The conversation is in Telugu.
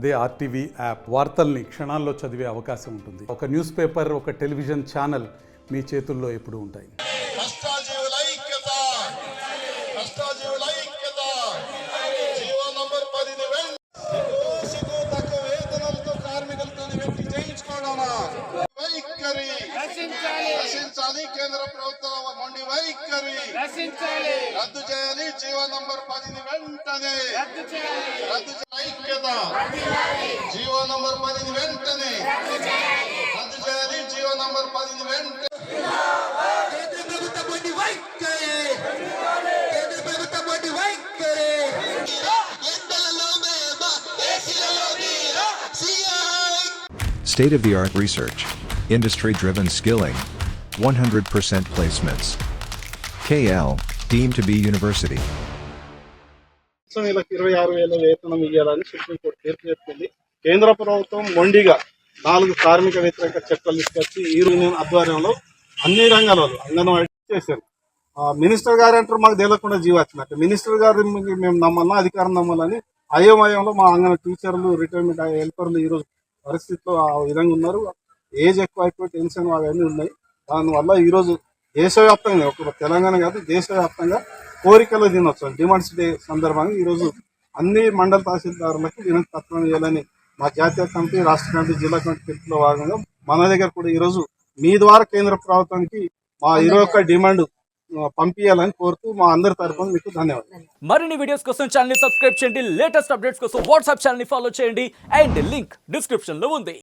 అదే ఆర్టీవీ యాప్ వార్తల్ని క్షణాల్లో చదివే అవకాశం ఉంటుంది. ఒక న్యూస్ పేపర్, ఒక టెలివిజన్ ఛానల్ మీ చేతుల్లో ఎప్పుడూ ఉంటాయి. కేంద్ర ప్రభుత్వం మొండి వైఖరి రద్దు చేయాలి. జీవో నంబర్ 10 వెంటనే రద్దు ఐక్యత. జీవో నంబర్ 10 వెంటనే రద్దు చేయాలి. జీవో నంబర్ 10 వెంటనే. కేంద్ర ప్రభుత్వం మొండి వైఖరి, కేంద్ర ప్రభుత్వం మొండి వైఖరి. State-of-the-art research, industry-driven skilling, 100% placements. KL, deemed to be university. 26,000 వేతనం ఇవ్వాలని సుప్రీంకోర్టు తీర్పు చెప్పింది. కేంద్ర ప్రభుత్వం మొండిగా 4 కార్మిక వ్యతిరేక చట్టాలు తీసుకొచ్చి ఈ యూనియన్ ఆధ్వర్యంలో అన్ని రంగాలలో అంగన్వాడీ చేశారు. మినిస్టర్ గారు అంటారు మాకు తెలియకుండా జీవో వచ్చినట్టు. మినిస్టర్ గారు మేము నమ్మాలన్నా అధికారం నమ్మాలని అయోమయంలో మా అంగన్వాడీ టీచర్లు, రిటైర్మెంట్ హెల్పర్లు ఈరోజు పరిస్థితిలో ఆ విధంగా ఉన్నారు. ఏజ్ ఎక్కువ అయిపోయి టెన్షన్ అవన్నీ ఉన్నాయి. దానివల్ల ఈరోజు దేశవ్యాప్తంగా, ఒక తెలంగాణ కాదు దేశవ్యాప్తంగా కోరికల దినోత్సవం, డిమాండ్స్ డే సందర్భంగా ఈరోజు అన్ని మండల తహసీల్దారులకు వినతి పత్రం ఇవ్వాలని మా జాతీయ కమిటీ, రాష్ట్ర కమిటీ, జిల్లా కమిటీ పిలుపులో భాగంగా మన దగ్గర కూడా ఈరోజు మీ ద్వారా కేంద్ర ప్రభుత్వానికి మా 21 డిమాండ్ పంపించాలని కోరుతూ మా అందరి తరఫున మీకు ధన్యవాదాలు. మరిన్ని వీడియోస్ కోసం ఛానల్ ని సబ్స్క్రైబ్ చేయండి. లేటెస్ట్ అప్డేట్స్ కోసం వాట్సాప్ ఛానల్ ని ఫాలో చేయండి. అండ్ లింక్ డిస్క్రిప్షన్ లో ఉంది.